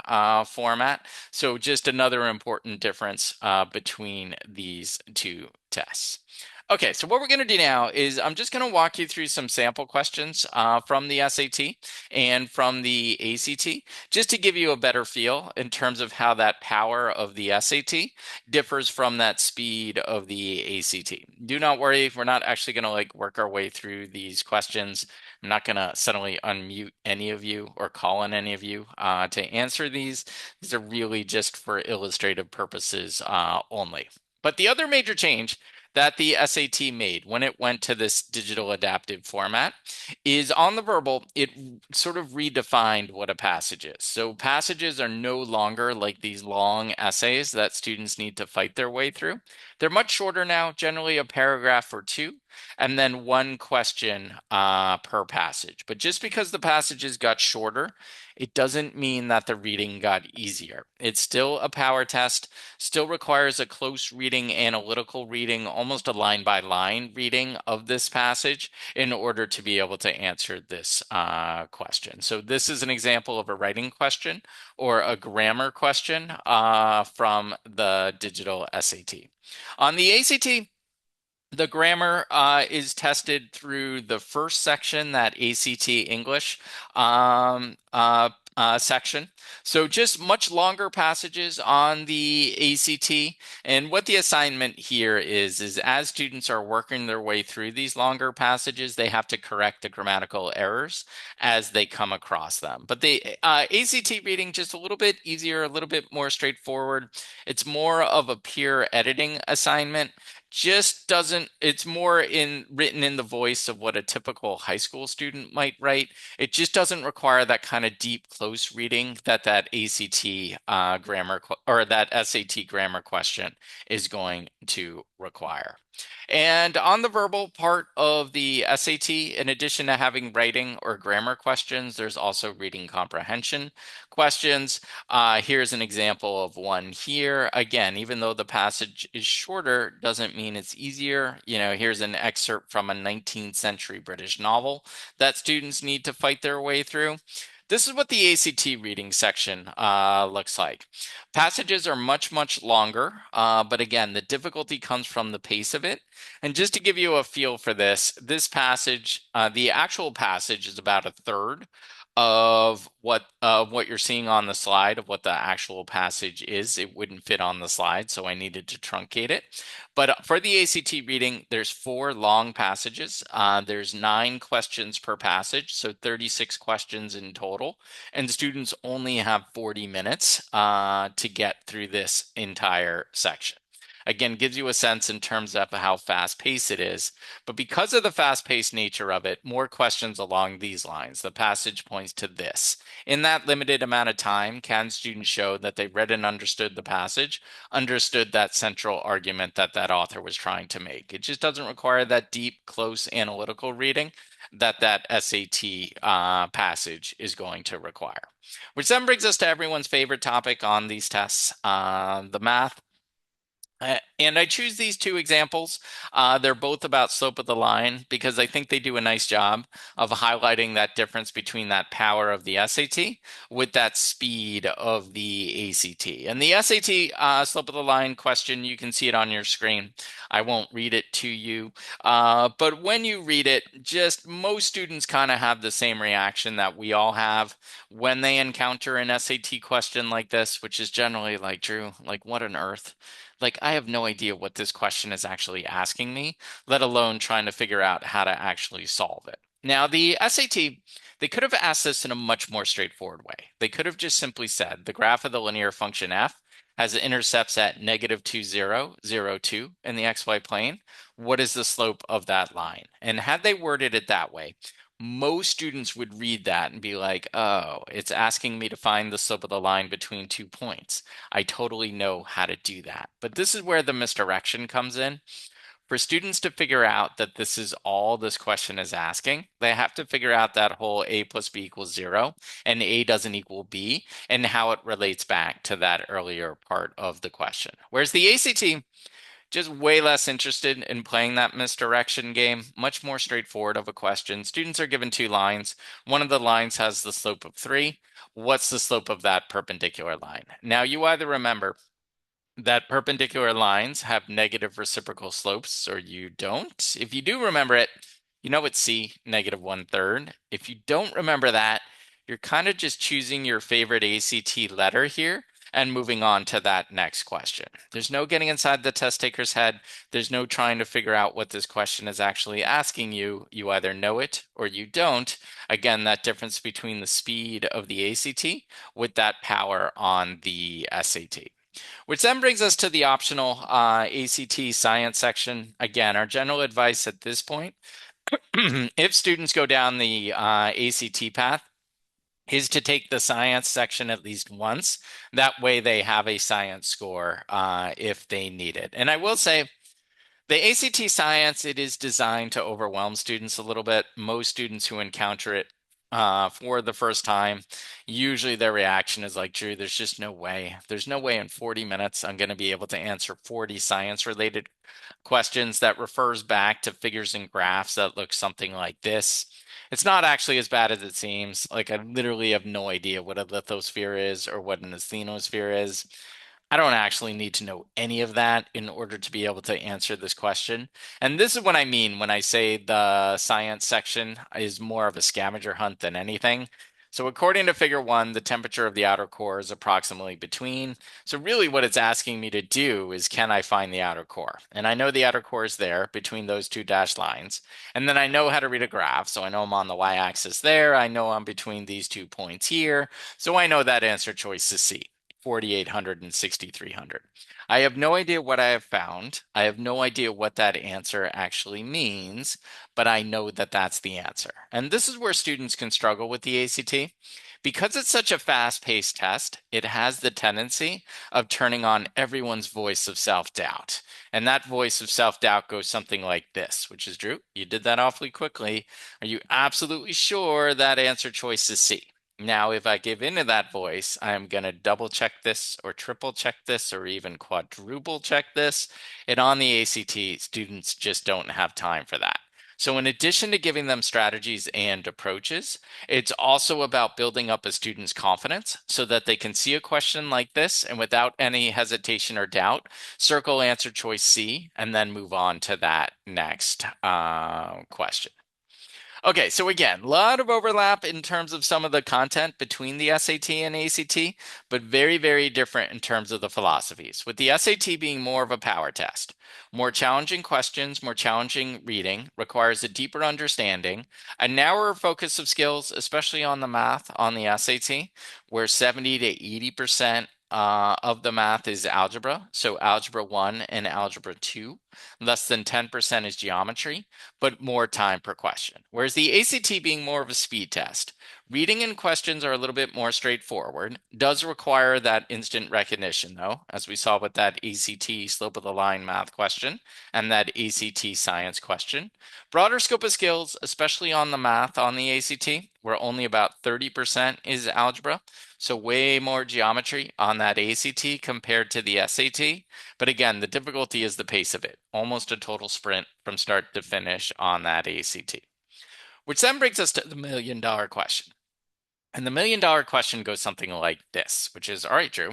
[SPEAKER 1] format. So just another important difference between these two tests. Okay, so what we're going to do now is I'm just going to walk you through some sample questions from the SAT and from the ACT, just to give you a better feel in terms of how that power of the SAT differs from that speed of the ACT. Do not worry, we're not actually going to work our way through these questions. I'm not going to suddenly unmute any of you or call on any of you to answer these. These are really just for illustrative purposes only. But the other major change that the SAT made when it went to this digital adaptive format is on the verbal, it sort of redefined what a passage is. So passages are no longer like these long essays that students need to fight their way through. They're much shorter now, generally a paragraph or two, and then one question per passage. But just because the passages got shorter, it doesn't mean that the reading got easier. It's still a power test, still requires a close reading, analytical reading, almost a line by line reading of this passage in order to be able to answer this question. So this is an example of a writing question or a grammar question from the digital SAT. On the ACT, the grammar is tested through the first section, that ACT English section. So just much longer passages on the ACT. And what the assignment here is as students are working their way through these longer passages, they have to correct the grammatical errors as they come across them. But the ACT reading, just a little bit easier, a little bit more straightforward. It's more of a pure editing assignment. Just doesn't, it's more written in the voice of what a typical high school student might write. It just doesn't require that kind of deep, close reading that ACT grammar or that SAT grammar question is going to require. And on the verbal part of the SAT, in addition to having writing or grammar questions, there's also reading comprehension questions. Here's an example of one here. Again, even though the passage is shorter, doesn't mean it's easier. Here's an excerpt from a 19th century British novel that students need to fight their way through. This is what the ACT reading section looks like. Passages are much, much longer, but again, the difficulty comes from the pace of it. And just to give you a feel for this passage, the actual passage is about a third of what you're seeing on the slide of what the actual passage is. It wouldn't fit on the slide, so I needed to truncate it. But for the ACT reading, there's 4 long passages. There's 9 questions per passage, so 36 questions in total. And students only have 40 minutes to get through this entire section. Again, gives you a sense in terms of how fast-paced it is. But because of the fast-paced nature of it, more questions along these lines. The passage points to this. In that limited amount of time, can students show that they read and understood the passage, understood that central argument that author was trying to make? It just doesn't require that deep, close analytical reading that SAT passage is going to require. Which then brings us to everyone's favorite topic on these tests, the math. And I choose these two examples. They're both about slope of the line because I think they do a nice job of highlighting that difference between that power of the SAT with that speed of the ACT. And the SAT slope of the line question, you can see it on your screen. I won't read it to you. But when you read it, just most students kind of have the same reaction that we all have when they encounter an SAT question like this, which is generally like, Drew, like what on earth? Like, I have no idea what this question is actually asking me, let alone trying to figure out how to actually solve it. Now, the SAT, they could have asked this in a much more straightforward way. They could have just simply said the graph of the linear function f has intercepts at negative 2, 0, 0, 2 in the xy plane. What is the slope of that line? And had they worded it that way, most students would read that and be like, oh, it's asking me to find the slope of the line between 2 points. I totally know how to do that. But this is where the misdirection comes in. For students to figure out that this is all this question is asking, they have to figure out that whole a plus b equals 0 and a doesn't equal b and how it relates back to that earlier part of the question. Whereas the ACT, just way less interested in playing that misdirection game, much more straightforward of a question. Students are given two lines. One of the lines has the slope of 3. What's the slope of that perpendicular line? Now, you either remember that perpendicular lines have negative reciprocal slopes, or you don't. If you do remember it, you know it's C, negative 1/3. If you don't remember that, you're kind of just choosing your favorite ACT letter here and moving on to that next question. There's no getting inside the test taker's head. There's no trying to figure out what this question is actually asking you. You either know it or you don't. Again, that difference between the speed of the ACT with that power on the SAT. Which then brings us to the optional ACT science section. Again, our general advice at this point, if students go down the ACT path, is to take the science section at least once. That way they have a science score if they need it. And I will say, the ACT Science, it is designed to overwhelm students a little bit. Most students who encounter it for the first time, usually their reaction is like, Drew, there's just no way. There's no way in 40 minutes I'm going to be able to answer 40 science-related questions that refers back to figures and graphs that look something like this. It's not actually as bad as it seems. Like, I literally have no idea what a lithosphere is or what an asthenosphere is. I don't actually need to know any of that in order to be able to answer this question. And this is what I mean when I say the science section is more of a scavenger hunt than anything. So according to figure one, the temperature of the outer core is approximately between. So really what it's asking me to do is, can I find the outer core? And I know the outer core is there between those two dashed lines. And then I know how to read a graph. So I know I'm on the y-axis there. I know I'm between these 2 points here. So I know that answer choice is C. 4,800 and 6,300. I have no idea what I have found. I have no idea what that answer actually means, but I know that that's the answer. And this is where students can struggle with the ACT. Because it's such a fast-paced test, it has the tendency of turning on everyone's voice of self-doubt. And that voice of self-doubt goes something like this, which is, Drew, you did that awfully quickly. Are you absolutely sure that answer choice is C? Now, if I give into that voice, I'm going to double check this or triple check this or even quadruple check this. And on the ACT, students just don't have time for that. So in addition to giving them strategies and approaches, it's also about building up a student's confidence so that they can see a question like this and without any hesitation or doubt, circle answer choice C and then move on to that next question. Okay, so again, a lot of overlap in terms of some of the content between the SAT and ACT, but very, very different in terms of the philosophies, with the SAT being more of a power test. More challenging questions, more challenging reading requires a deeper understanding, a narrower focus of skills, especially on the math on the SAT, where 70 to 80% of the math is algebra, so algebra 1 and algebra 2. Less than 10% is geometry, but more time per question. Whereas the ACT being more of a speed test, reading and questions are a little bit more straightforward, does require that instant recognition though, as we saw with that ACT slope of the line math question and that ACT science question. Broader scope of skills, especially on the math on the ACT, where only about 30% is algebra. So way more geometry on that ACT compared to the SAT. But again, the difficulty is the pace of it, almost a total sprint from start to finish on that ACT. Which then brings us to the $1 million question. And the $1 million question goes something like this, which is, all right, Drew.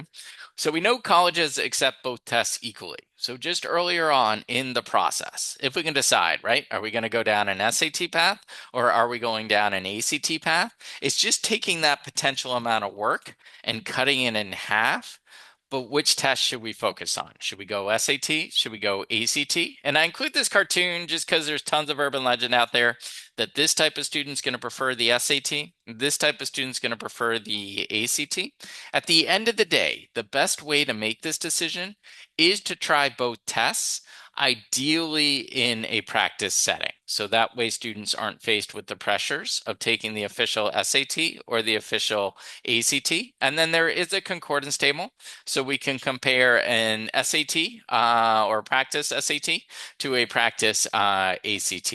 [SPEAKER 1] So we know colleges accept both tests equally. So just earlier on in the process, if we can decide, right, are we going to go down an SAT path or are we going down an ACT path? It's just taking that potential amount of work and cutting it in half. But which test should we focus on? Should we go SAT? Should we go ACT? And I include this cartoon just because there's tons of urban legend out there that this type of student's going to prefer the SAT, this type of student's going to prefer the ACT. At the end of the day, the best way to make this decision is to try both tests, ideally in a practice setting. So that way students aren't faced with the pressures of taking the official SAT or the official ACT. And then there is a concordance table. So we can compare an SAT or practice SAT to a practice ACT.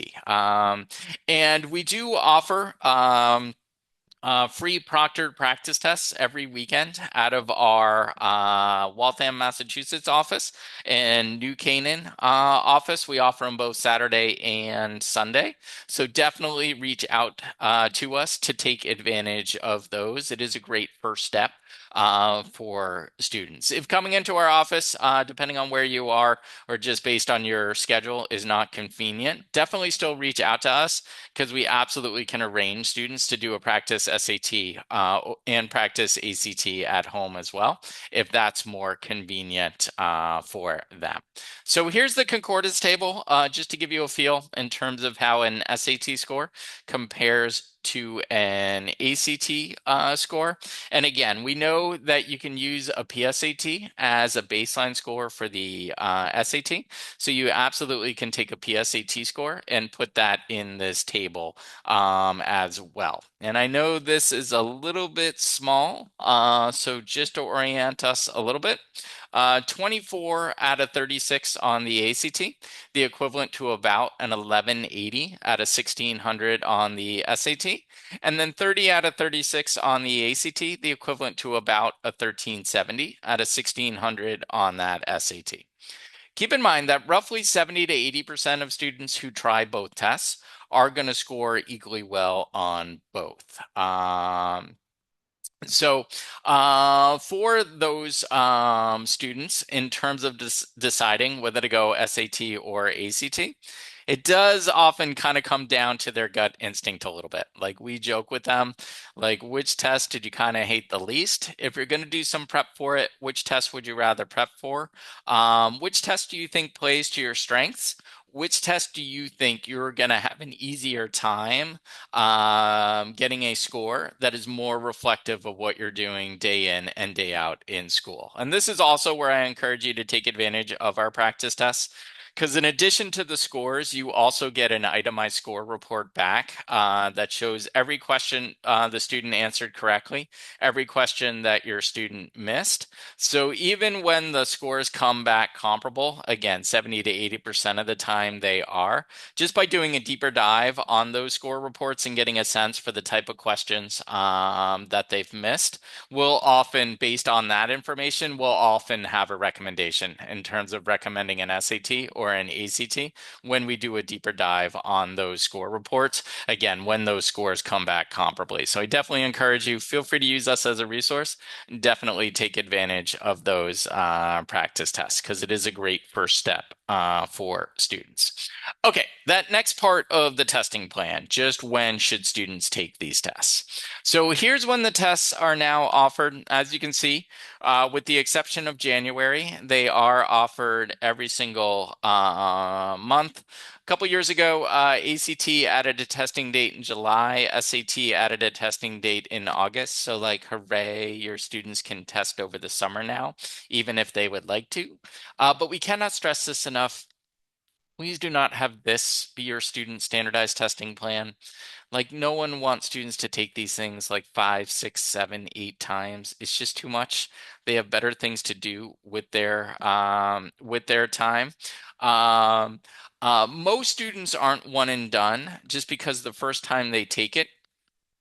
[SPEAKER 1] And we do offer free proctored practice tests every weekend out of our Waltham, Massachusetts office and New Canaan office. We offer them both Saturday and Sunday. So definitely reach out to us to take advantage of those. It is a great first step for students. If coming into our office, depending on where you are or just based on your schedule, is not convenient, definitely still reach out to us because we absolutely can arrange students to do a practice SAT and practice ACT at home as well, if that's more convenient for them. So here's the concordance table, just to give you a feel in terms of how an SAT score compares to an ACT score. And again, we know that you can use a PSAT as a baseline score for the SAT. So you absolutely can take a PSAT score and put that in this table as well. And I know this is a little bit small, so just to orient us a little bit, 24 out of 36 on the ACT, the equivalent to about an 1180 out of 1600 on the SAT, and then 30 out of 36 on the ACT, the equivalent to about a 1370 out of 1600 on that SAT. Keep in mind that roughly 70 to 80% of students who try both tests are going to score equally well on both. So for those students, in terms of deciding whether to go SAT or ACT, it does often kind of come down to their gut instinct a little bit. Like we joke with them, like which test did you kind of hate the least? If you're going to do some prep for it, which test would you rather prep for? Which test do you think plays to your strengths? Which test do you think you're going to have an easier time getting a score that is more reflective of what you're doing day in and day out in school? And this is also where I encourage you to take advantage of our practice tests. Because in addition to the scores, you also get an itemized score report back that shows every question the student answered correctly, every question that your student missed. So even when the scores come back comparable, again, 70 to 80% of the time they are, just by doing a deeper dive on those score reports and getting a sense for the type of questions that they've missed, we'll often, based on that information, we'll often have a recommendation in terms of recommending an SAT or an ACT when we do a deeper dive on those score reports. Again, when those scores come back comparably. So I definitely encourage you, feel free to use us as a resource. Definitely take advantage of those practice tests because it is a great first step for students. Okay, that next part of the testing plan, just when should students take these tests? So here's when the tests are now offered. As you can see, with the exception of January, they are offered every single month. A couple years ago, ACT added a testing date in July, SAT added a testing date in August. So like, hooray, your students can test over the summer now, even if they would like to. But we cannot stress this enough. Please do not have this be your student standardized testing plan. Like no one wants students to take these things like 5, 6, 7, 8 times. It's just too much. They have better things to do with their time. Um, Most students aren't one and done just because the first time they take it,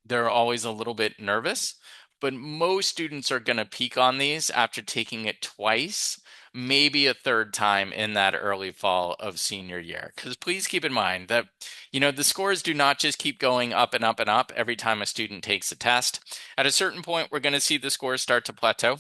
[SPEAKER 1] they're always a little bit nervous. but most students are going to peak on these after taking it twice, maybe a third time in that early fall of senior year. Because please keep in mind that, the scores do not just keep going up and up and up every time a student takes a test. At a certain point, we're going to see the scores start to plateau.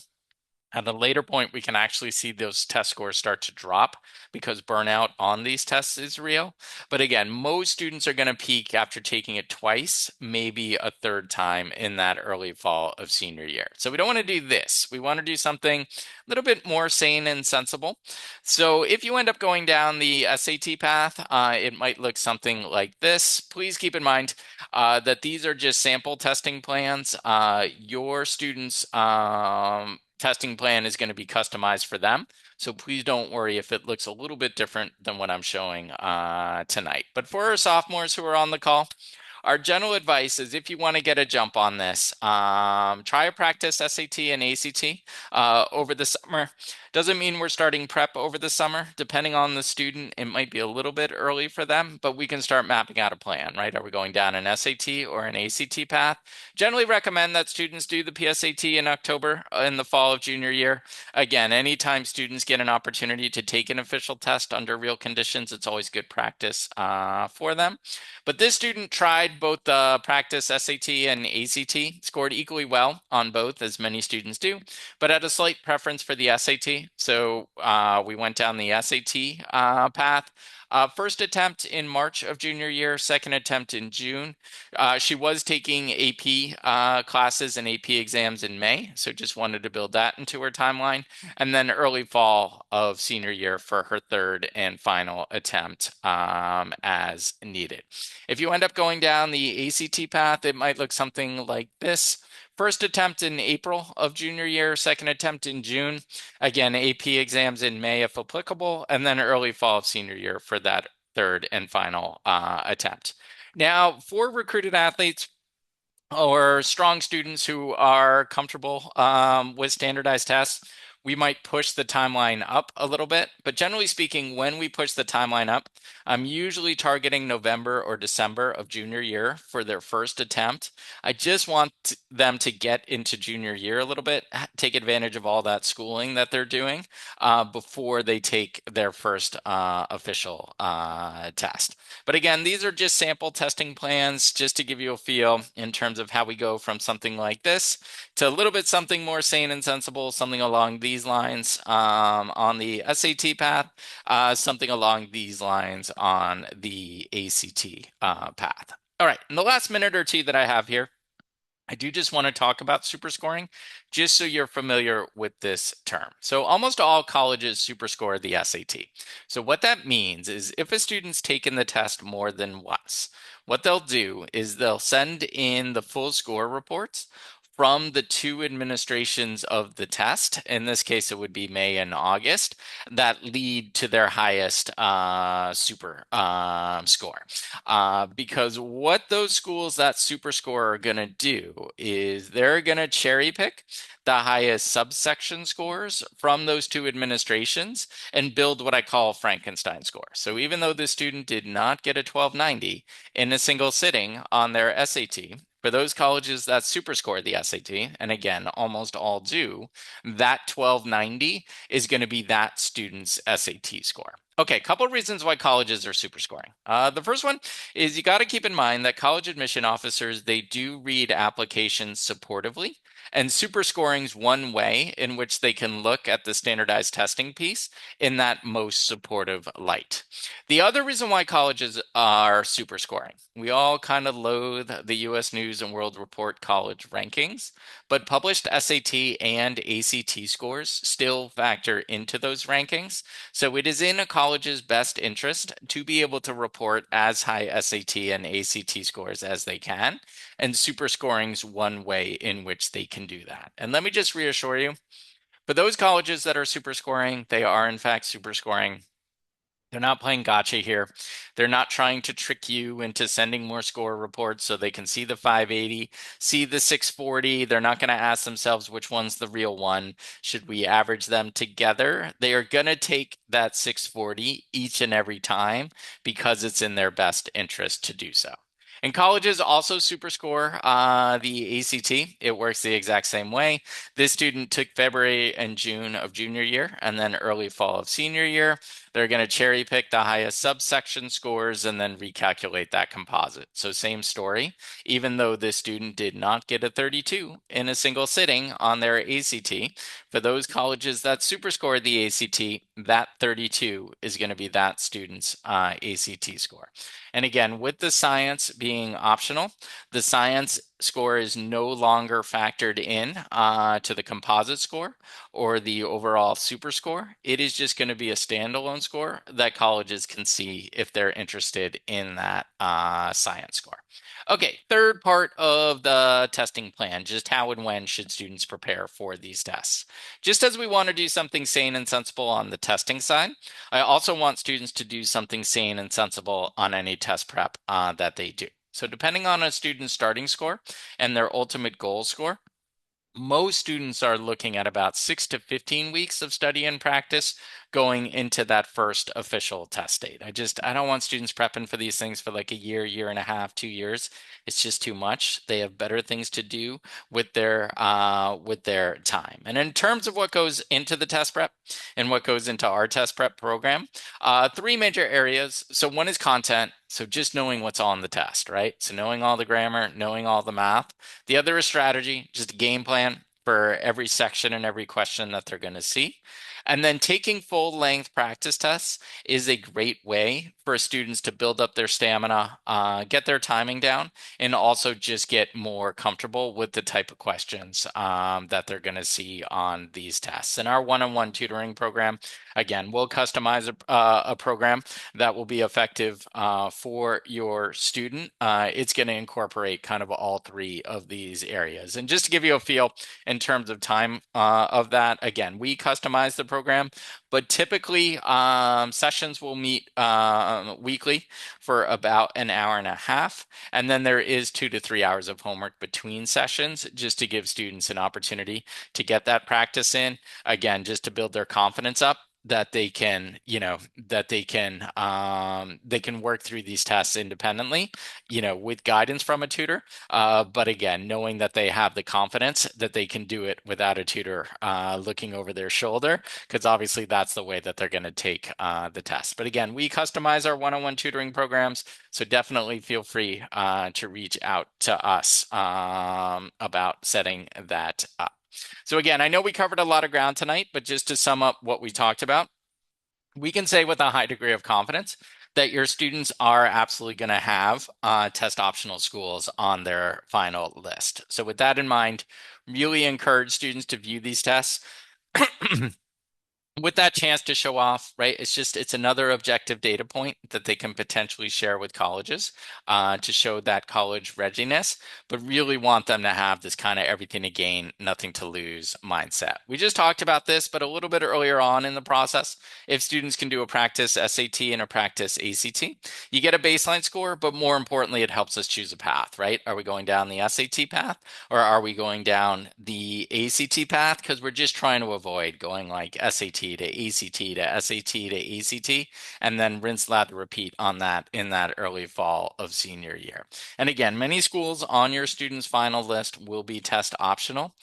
[SPEAKER 1] At a later point, we can actually see those test scores start to drop because burnout on these tests is real. But again, most students are going to peak after taking it twice, maybe a third time in that early fall of senior year. So we don't want to do this. We want to do something a little bit more sane and sensible. So if you end up going down the SAT path, it might look something like this. Please keep in mind that these are just sample testing plans. Your students' testing plan is going to be customized for them. So please don't worry if it looks a little bit different than what I'm showing tonight. But for our sophomores who are on the call, our general advice is if you want to get a jump on this, try a practice SAT and ACT over the summer. Doesn't mean we're starting prep over the summer. Depending on the student, it might be a little bit early for them, but we can start mapping out a plan, right? Are we going down an SAT or an ACT path? Generally recommend that students do the PSAT in October in the fall of junior year. Again, anytime students get an opportunity to take an official test under real conditions, it's always good practice for them. But this student tried both the practice SAT and ACT, scored equally well on both, as many students do, but had a slight preference for the SAT. So we went down the SAT path. First attempt in March of junior year, second attempt in June. She was taking AP classes and AP exams in May, so just wanted to build that into her timeline. And then early fall of senior year for her third and final attempt as needed. If you end up going down the ACT path, it might look something like this. First attempt in April of junior year, second attempt in June. Again, AP exams in May if applicable, and then early fall of senior year for that third and final attempt. Now, for recruited athletes, or strong students who are comfortable with standardized tests, we might push the timeline up a little bit. But generally speaking, when we push the timeline up, I'm usually targeting November or December of junior year for their first attempt. I just want them to get into junior year a little bit, take advantage of all that schooling that they're doing before they take their first official test. But again, these are just sample testing plans just to give you a feel in terms of how we go from something like this to a little bit something more sane and sensible, something along these lines on the SAT path, something along these lines on the ACT path. All right, in the last minute or two that I have here, I do just want to talk about superscoring, just so you're familiar with this term. So almost all colleges superscore the SAT. So what that means is if a student's taken the test more than once, what they'll do is they'll send in the full score reports from the two administrations of the test. In this case, it would be May and August that lead to their highest super score. Because what those schools that super score are going to do is they're going to cherry pick the highest subsection scores from those two administrations and build what I call Frankenstein score. So even though the student did not get a 1290 in a single sitting on their SAT, for those colleges that superscore the SAT, and again, almost all do, that 1290 is going to be that student's SAT score. Okay, a couple of reasons why colleges are superscoring. The first one is you got to keep in mind that college admission officers, they do read applications supportively, and superscoring is one way in which they can look at the standardized testing piece in that most supportive light. The other reason why colleges are superscoring, we all kind of loathe the US News and World Report college rankings, but published SAT and ACT scores still factor into those rankings. So it is in a college's best interest to be able to report as high SAT and ACT scores as they can. And superscoring is one way in which they can do that. And let me just reassure you, for those colleges that are superscoring, they are in fact superscoring. They're not playing gotcha here. They're not trying to trick you into sending more score reports so they can see the 580, see the 640. They're not going to ask themselves which one's the real one. Should we average them together? They are going to take that 640 each and every time because it's in their best interest to do so. In colleges, also superscore the ACT. It works the exact same way. This student took February and June of junior year and then early fall of senior year. They're going to cherry pick the highest subsection scores and then recalculate that composite. So same story, even though this student did not get a 32 in a single sitting on their ACT, for those colleges that superscored the ACT, that 32 is going to be that student's ACT score. And again, with the science being optional, the science score is no longer factored in to the composite score or the overall super score. It is just going to be a standalone score that colleges can see if they're interested in that science score. Okay, third part of the testing plan, just how and when should students prepare for these tests? Just as we want to do something sane and sensible on the testing side, I also want students to do something sane and sensible on any test prep that they do. So depending on a student's starting score and their ultimate goal score, most students are looking at about 6 to 15 weeks of study and practice going into that first official test date. I don't want students prepping for these things for like a year and a half, 2 years. It's just too much. They have better things to do with their time. And in terms of what goes into the test prep and what goes into our test prep program, three major areas. So one is content. So just knowing what's on the test, right? So knowing all the grammar, knowing all the math. The other is strategy, just a game plan for every section and every question that they're going to see. And then taking full length practice tests is a great way for students to build up their stamina, get their timing down, and also just get more comfortable with the type of questions that they're going to see on these tests. In our one-on-one tutoring program, again, we'll customize a program that will be effective for your student. It's going to incorporate kind of all three of these areas. And just to give you a feel in terms of time of that, again, we customize the program, but typically sessions will meet weekly for about an hour and a half. And then there is 2 to 3 hours of homework between sessions just to give students an opportunity to get that practice in. Again, just to build their confidence up that they can, they can work through these tests independently, with guidance from a tutor. But again, knowing that they have the confidence that they can do it without a tutor looking over their shoulder, because obviously that's the way that they're going to take the test. But again, we customize our one-on-one tutoring programs, so definitely feel free to reach out to us about setting that up. So again, I know we covered a lot of ground tonight, but just to sum up what we talked about, we can say with a high degree of confidence that your students are absolutely going to have test optional schools on their final list. So with that in mind, really encourage students to view these tests with that chance to show off, right? It's another objective data point that they can potentially share with colleges to show that college readiness, but really want them to have this kind of everything to gain, nothing to lose mindset. We just talked about this, but a little bit earlier on in the process, if students can do a practice SAT and a practice ACT, you get a baseline score, but more importantly, it helps us choose a path, right? Are we going down the SAT path or are we going down the ACT path? Because we're just trying to avoid going like SAT to ACT to SAT to ACT, and then rinse, lather, repeat on that in that early fall of senior year. And again, many schools on your students' final list will be test optional.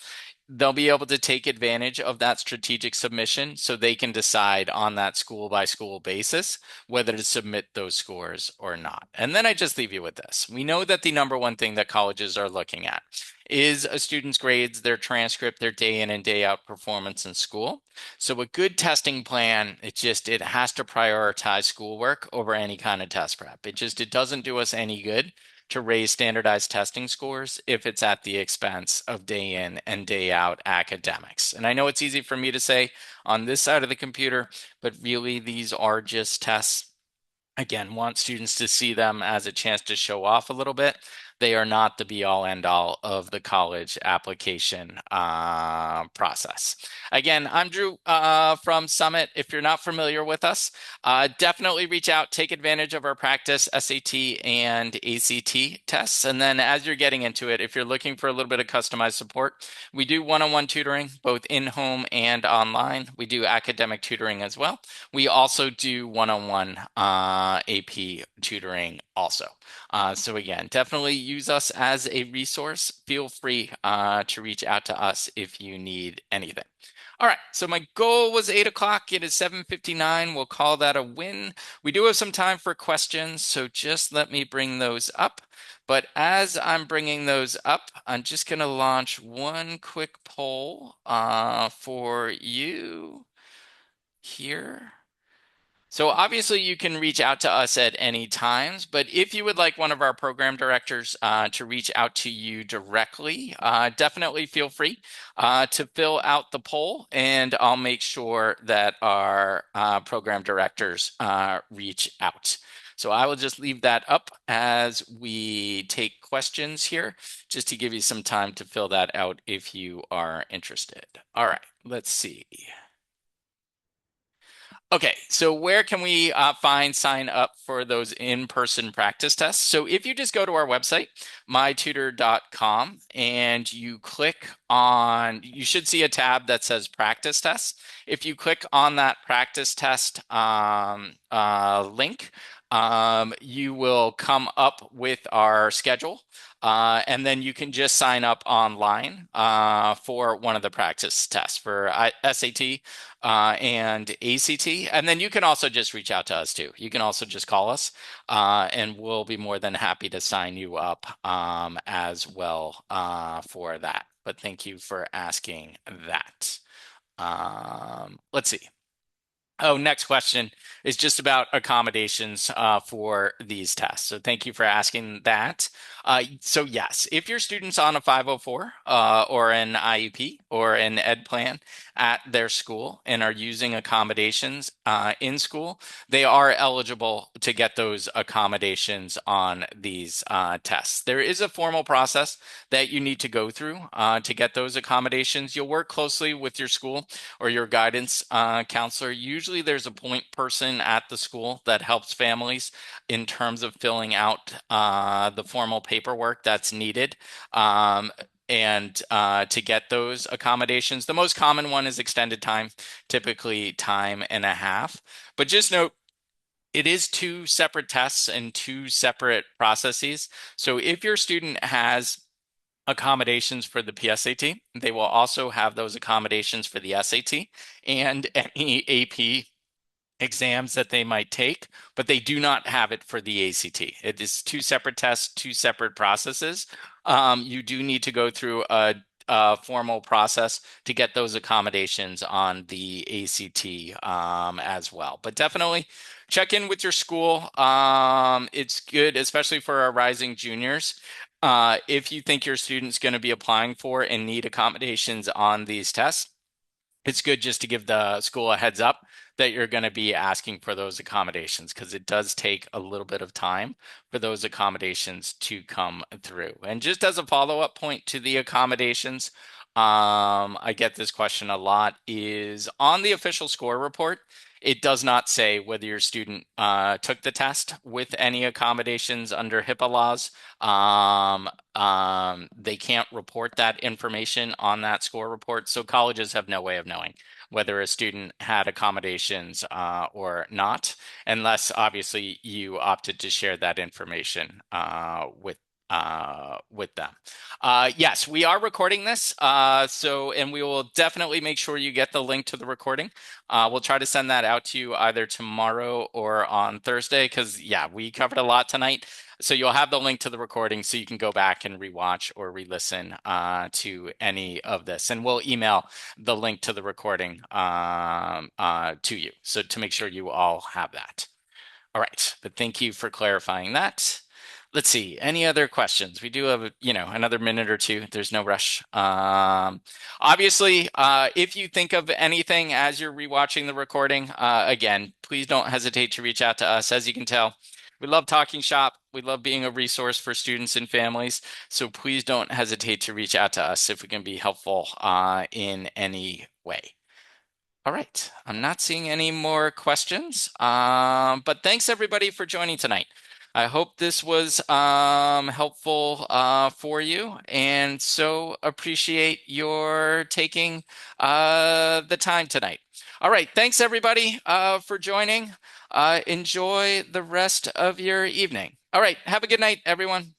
[SPEAKER 1] They'll be able to take advantage of that strategic submission so they can decide on that school by school basis whether to submit those scores or not. And then I just leave you with this. We know that the number one thing that colleges are looking at is a student's grades, their transcript, their day in and day out performance in school. So a good testing plan, it has to prioritize schoolwork over any kind of test prep. It doesn't do us any good to raise standardized testing scores if it's at the expense of day in and day out academics. And I know it's easy for me to say on this side of the computer, but really these are just tests. Again, want students to see them as a chance to show off a little bit. They are not the be all end all of the college application process. Again, I'm Drew from Summit. If you're not familiar with us, definitely reach out, take advantage of our practice SAT and ACT tests. And then as you're getting into it, if you're looking for a little bit of customized support, we do one-on-one tutoring, both in-home and online. We do academic tutoring as well. We also do one-on-one AP tutoring also. So again, definitely use us as a resource. Feel free to reach out to us if you need anything. All right, so my goal was 8 o'clock. It is 7:59. We'll call that a win. We do have some time for questions, so just let me bring those up. But as I'm bringing those up, I'm just going to launch one quick poll for you here. So obviously you can reach out to us at any times, but if you would like one of our program directors to reach out to you directly, definitely feel free to fill out the poll, and I'll make sure that our program directors reach out. So I will just leave that up as we take questions here, just to give you some time to fill that out if you are interested. All right, let's see. Okay, so where can we sign up for those in-person practice tests? So if you just go to our website, mytutor.com, and you click on, you should see a tab that says practice tests. If you click on that practice test link, you will come up with our schedule. And then you can just sign up online for one of the practice tests for SAT and ACT. And then you can also just reach out to us too. You can also just call us and we'll be more than happy to sign you up as well for that. But thank you for asking that. Let's see. Oh, next question is just about accommodations for these tests. So thank you for asking that. So yes, if your student's on a 504 or an IEP or an ed plan at their school and are using accommodations in school, they are eligible to get those accommodations on these tests. There is a formal process that you need to go through to get those accommodations. You'll work closely with your school or your guidance counselor. Usually there's a point person at the school that helps families in terms of filling out the formal paperwork that's needed. And to get those accommodations. The most common one is extended time, typically time and a half. But just note, it is two separate tests and two separate processes. So if your student has accommodations for the PSAT, they will also have those accommodations for the SAT and any AP exams that they might take, but they do not have it for the ACT. It is two separate tests, two separate processes. You do need to go through a formal process to get those accommodations on the ACT as well. But definitely check in with your school. It's good, especially for our rising juniors. If you think your student's going to be applying for and need accommodations on these tests, it's good just to give the school a heads up that you're going to be asking for those accommodations, because it does take a little bit of time for those accommodations to come through. And just as a follow-up point to the accommodations, I get this question a lot, is on the official score report, it does not say whether your student took the test with any accommodations under HIPAA laws. They can't report that information on that score report. So colleges have no way of knowing whether a student had accommodations or not, unless obviously you opted to share that information with them. Yes, we are recording this. And we will definitely make sure you get the link to the recording. We'll try to send that out to you either tomorrow or on Thursday, because yeah, we covered a lot tonight. So you'll have the link to the recording so you can go back and rewatch or re-listen to any of this. And we'll email the link to the recording to you, so to make sure you all have that. All right, but thank you for clarifying that. Let's see, any other questions? We do have, another minute or two. There's no rush. Obviously, if you think of anything as you're rewatching the recording, again, please don't hesitate to reach out to us. As you can tell, we love talking shop. We love being a resource for students and families. So please don't hesitate to reach out to us if we can be helpful in any way. All right, I'm not seeing any more questions, but thanks everybody for joining tonight. I hope this was helpful for you, and so appreciate your taking the time tonight. All right, thanks everybody for joining. Enjoy the rest of your evening. All right, have a good night, everyone.